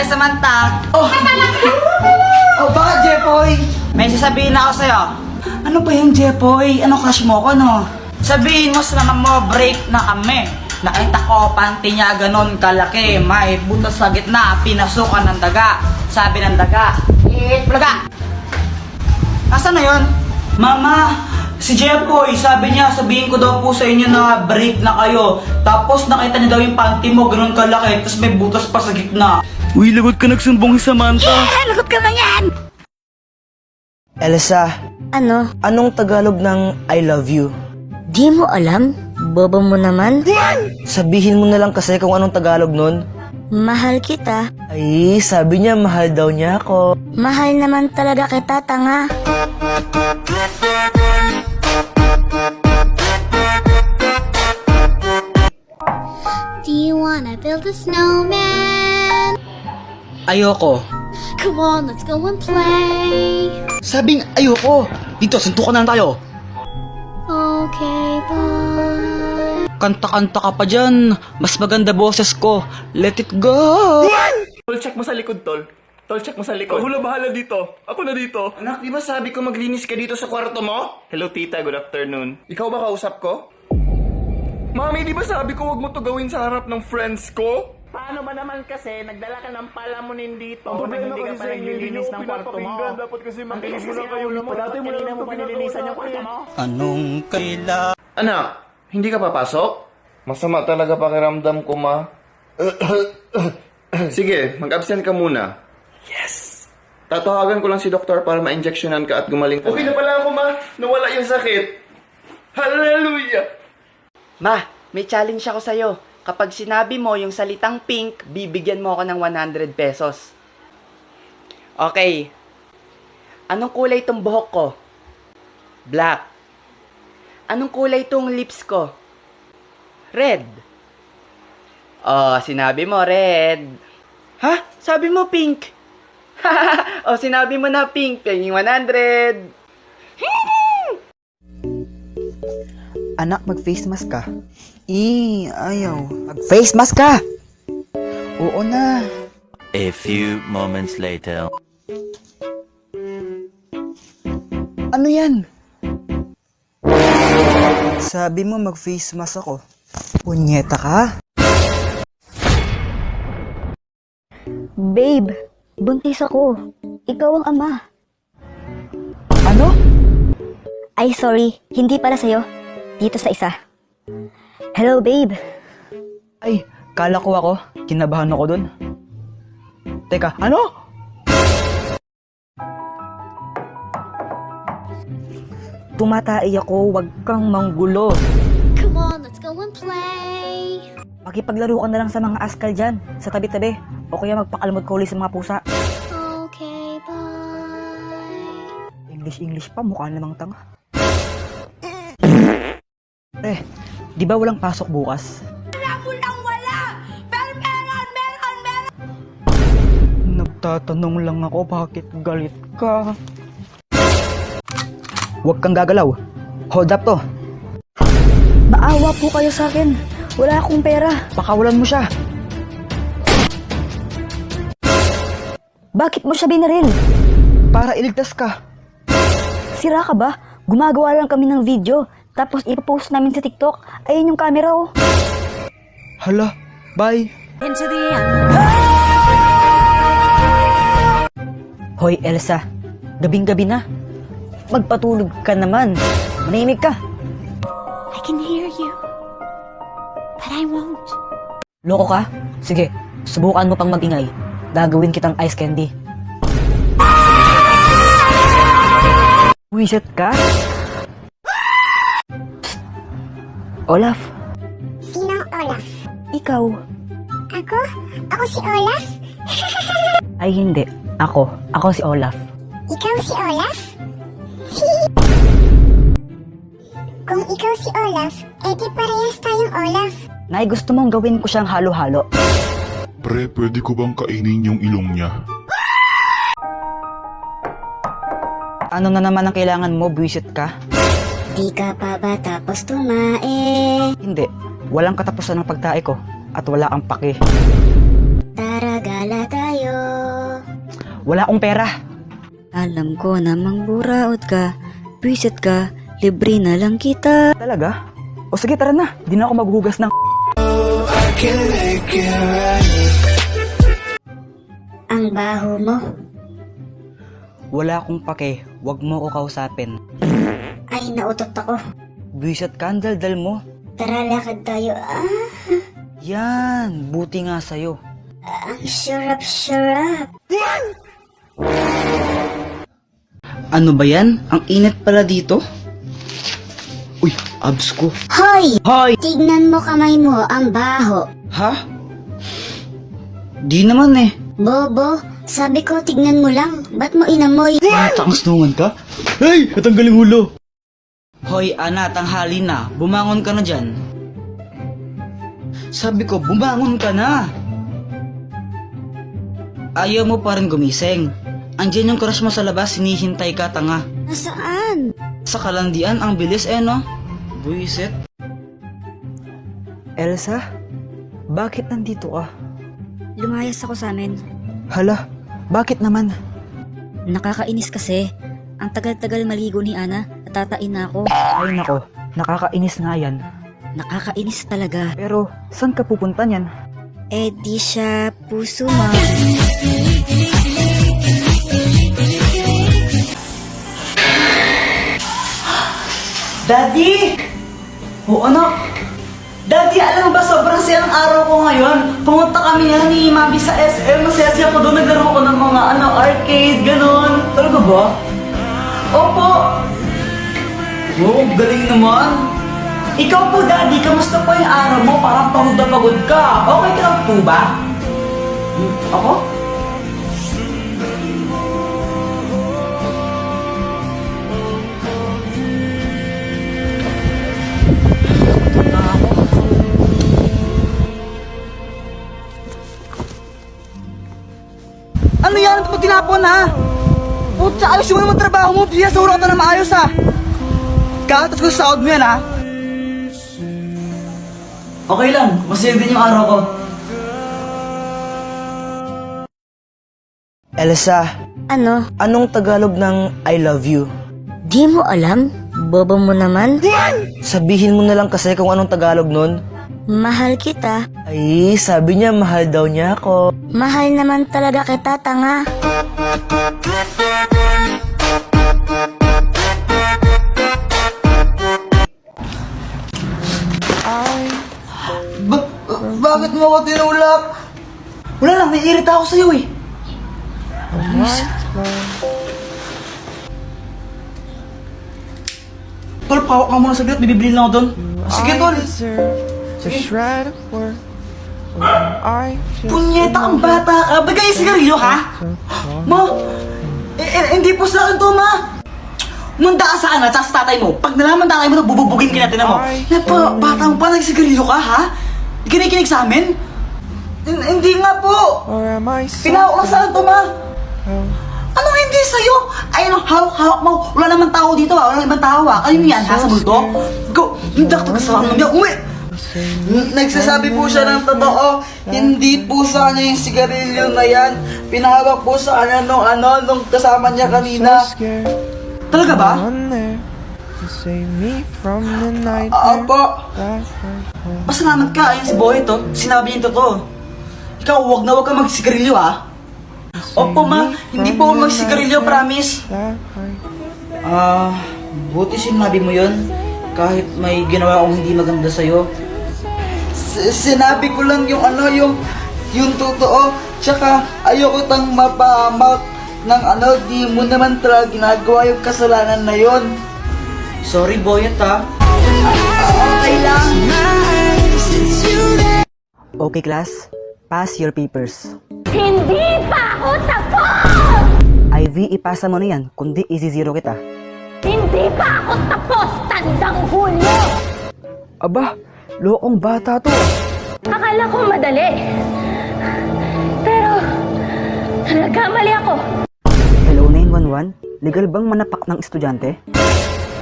Samantha. Oh, bakit, Jepoy? May sasabihin ako sa'yo. Ano ba yung Jepoy? Ano crush mo ko, no? Sabihin mo sa mama mo, break na kami. Nakita ko, panty niya ganon kalaki. May butas sa gitna, pinasukan ng daga. Sabi ng daga, Plaga! Nasaan na yun? Mama, si Jepoy, sabi niya, sabihin ko daw po sa inyo na break na kayo. Tapos nakita niya daw yung panty mo, ganon kalaki. Tapos may butas pa sa gitna. Uy, lagot ka nagsumbong si Samantha. Yeah! Lagot ka na yan! Elsa, Ano? anong Tagalog ng I love you? Di mo alam? Bobo mo naman? Sabihin mo na lang kasi kung anong Tagalog nun. Mahal kita. Ay, sabi niya mahal daw niya ako. Mahal naman talaga kita, tanga. Do you wanna build a snowman? Ayoko. Come on, let's go and play. Sabing ayoko. Dito, suntukan na lang tayo. Okay, bye. Kanta-kanta ka pa dyan. Mas maganda boses ko. Let it go. Tol, check mo sa likod, Tol. Tol, check mo sa likod. Ako na bahala dito. Ako na dito. Anak, di ba sabi ko maglinis ka dito sa kwarto mo? Hello, tita. Good afternoon. Ikaw ba kausap ko? Mami, di ba sabi ko wag mo to gawin sa harap ng friends ko? Paano ba naman kasi nagdala ka ng palamunin dito Ang na problema hindi ka kasi pa sa inyo, hindi naglilinis nyo ng kwarto mo? pinapakinggan. Dapat kasi Ang makinig tigas mo na kasi kayo. ang ulo mo. Dati mo na Kanina lang mo pa ito nilinisan yung kwarto pinapakinggan. mo. Anong kailangan? Anak, hindi ka papasok? Masama talaga pakiramdam ko, ma. Sige, mag-absent ka muna. Yes! Tatawagan ko lang si doktor para ma-injectionan ka at gumaling ka. Okay na pala ako, ma. Nawala yung sakit. Hallelujah! Ma, may challenge ako sa'yo. Kapag sinabi mo yung salitang pink, bibigyan mo ako ng 100 pesos. Okay. Anong kulay tong buhok ko? Black. Anong kulay tong lips ko? Red. Oh, sinabi mo red. Ha? Sabi mo pink. Oh, sinabi mo na pink. Pingin 100. Anak, mag-face mask ka. Ayaw. Mag-face mask ka! Oo na. A few moments later. Ano yan? Sabi mo mag-face mask ako. Punyeta ka? Babe, buntis ako. Ikaw ang ama. Ano? Ay, sorry. Hindi pala sa'yo. Dito sa isa. Hello, babe. Ay, kala ko ako. Kinabahan ako dun. Teka, ano? Tumatai ako, wag kang manggulo. Come on, let's go and play. Makipaglaro ka na lang sa mga askal dyan, sa tabi-tabi. O kaya magpakalmod ka uli sa mga pusa. Okay, bye. English pa, mukha namang tanga. Di ba walang pasok bukas? Nagtatanong lang ako bakit galit ka. Huwag kang gagalaw. Hold up to. Maawa po kayo sa akin. Wala akong pera. Pakawalan mo siya. Bakit mo siya binaril? Para iligtas ka. Sira ka ba? Gumagawa lang kami ng video. Tapos ipopost namin sa TikTok. Ayun yung camera, oh. Hala, bye. Hoy, Elsa. Gabing-gabi na. Magpatulog ka naman. Manimig ka. I can hear you, but I won't. Loko ka? Sige, subukan mo pang magingay. Gagawin kitang ice candy. Wiset ka? Olaf, Sinong Olaf? ikaw. Ako? Ako si Olaf? Ay hindi, ako. Ako si Olaf. Ikaw si Olaf? Kung ikaw si Olaf, edi parehas tayong Olaf. Nay, gusto mong gawin ko siyang halo-halo. Pre, pwede ko bang kainin yung ilong niya? Ano na naman ang kailangan mo, buwisit ka? Di ka pa ba tapos tumae? Hindi, walang katapusan ng pagtae ko. At wala kang pake. Tara, gala tayo. Wala akong pera. Alam ko namang buraot ka, buwisit ka, libre na lang kita. Talaga? O sige, tara na. Di na ako maghuhugas ng... Ang baho mo. Wala akong pake. Huwag mo ko kausapin. Ay, nautot ako. Buwisit ka, ang daldal mo. Tara, lakad tayo. Yan, buti nga sa'yo. Ang syurap. Ano ba yan? Ang init pala dito. Uy, abs ko. Hoy! Hoy! Tignan mo kamay mo, ang baho. Ha? Di naman eh. Bobo, sabi ko tignan mo lang. Ba't mo inamoy? Takas naman ka? Hey! Natanggaling ulo! Hoy, Ana, tanghali na. Bumangon ka na dyan. Sabi ko, bumangon ka na! Ayaw mo pa rin gumising. Andiyan yung crush mo sa labas, hinihintay ka, tanga. Nasaan? Sa kalandian, ang bilis no? Buisit. Elsa? Bakit nandito ka? Lumayas ako sa amin. Hala, bakit naman? Nakakainis kasi. Ang tagal-tagal maligo ni Ana, natatain na ako. Ay nako, nakakainis nga yan. Nakakainis talaga. Pero, saan ka pupunta niyan? Eh di siya puso mo. Daddy! Oo, anak. Daddy, alam mo ba, sobrang saya ng araw ko ngayon. Pumunta kami ni Mami sa SM. Masaya-saya ko doon. Naglaro ko ng mga arcade, ganon. Talaga ba? Opo. Oh, galing naman. Ikaw po, Daddy, kamusta po yung araw mo? Parang pagod na pagod ka. Okay ka lang po ba? Ako? Ano yan? Ano tinapon ha? Putsa, ayos mo naman trabaho mo. Siya sa ka na maayos ha. Katas ko sa sahod mo yan ha. Okay lang, masaya din yung araw ko. Elsa, Ano? anong Tagalog ng I love you? Di mo alam? Bobo mo naman? Sabihin mo na lang kasi kung anong Tagalog nun. Mahal kita. Ay, sabi niya mahal daw niya ako. Mahal naman talaga kita, tanga. Bakit mo ako tinulak? Wala lang, naiirita ako sa'yo eh. Tol, pawak ka muna saglit, bibili lang ako doon. Sige, Tol. Punyeta kang bata ka. Bagay yung sigarilyo, ha? Ma, hindi po sa akin to, ma. Munda ka sa anak, sa tatay mo. Pag nalaman tatay mo, bububugin ka natin mo. Bata mo pa, nagsigarilyo ka, ha? Kinikinig sa amin? Hindi nga po. Pinahawak lang sa akin to, ma. Anong hindi sa'yo? Ayun, hawak-hawak mo. Wala naman tao dito, ha? Wala ibang tao, ha? Kayo yan, ha? Sa multo? Go! Dakto ka sa akin. Uwi! Nagsasabi po siya ng totoo. Hindi po sa kanya yung sigarilyo na yan. Pinahawak po sa kanya nung kasama niya kanina. Talaga ba? Opo. Pasalamat ka, ayun si Boy to. Sinabi niya yung totoo. Ikaw, huwag ka magsigarilyo, ha? Opo, ma. Hindi po ako magsigarilyo, promise. Buti sinabi mo yun. Kahit may ginawa akong hindi maganda sa'yo. Sinabi ko lang yung totoo. Tsaka ayoko tang mapahamak ng di mo naman talaga ginagawa yung kasalanan na yon. Sorry, Boyet, ha? Okay lang. Okay, class. Pass your papers. Hindi pa ako tapos! Ivy, ipasa mo na yan. Kundi, isi-zero kita. Hindi pa ako tapos! Tandang Hulyo! Aba, lokong bata to. Akala ko madali. Pero, nagkamali ako. Hello, 911? Legal bang manapak ng estudyante?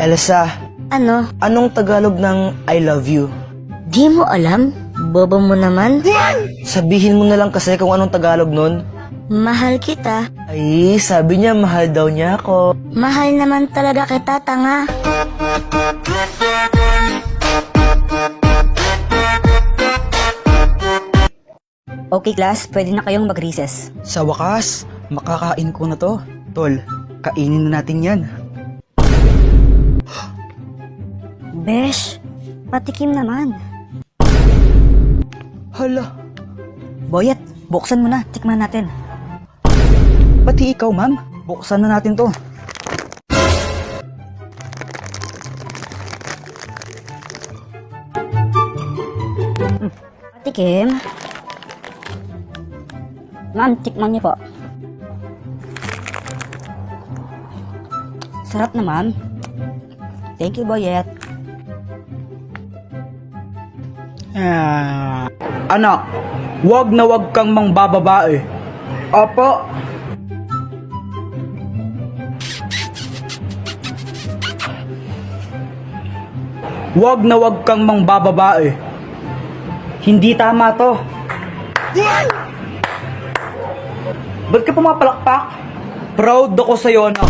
Elsa, Ano? anong Tagalog ng I love you? Di mo alam? Bobo mo naman? Sabihin mo na lang kasi kung anong Tagalog nun. Mahal kita. Ay, sabi niya mahal daw niya ako. Mahal naman talaga kita, tanga. Okay class, pwede na kayong mag-recess. Sa wakas, makakain ko na to. Tol, kainin na natin yan. Besh, patikim naman. Hala, Boyet, buksan mo na, tikman natin. pati ikaw ma'am. Buksan na natin to. Patikim. Ma'am, tikman niyo po. Sarap na, ma'am. Thank you, Boyet. Anak, wag na wag kang mangbababae. Opo. Wag na wag kang mangbababae. Hindi tama to. Ba't ka pumapalakpak? Proud ako sa'yo, anak.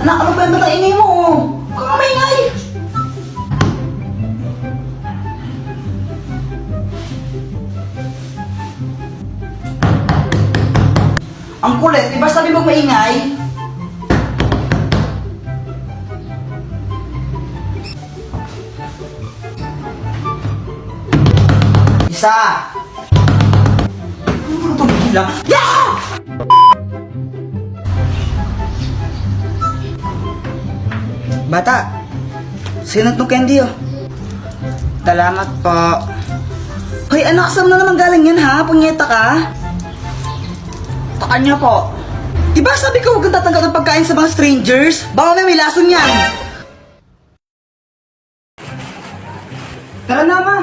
Anak, ano ba yung matainay mo? Huwag kang maingay! Ang kulit, di ba sabi mo maingay? Isa! Ano ito bigla? Yeah! Bata, sino itong candy oh? Salamat po. Hoy anak, saan na naman galing yan ha? Punyeta ka? Takan niya po. Diba sabi ko huwag kang tatanggap ng pagkain sa mga strangers? Baka may lason yan. Tara na ma.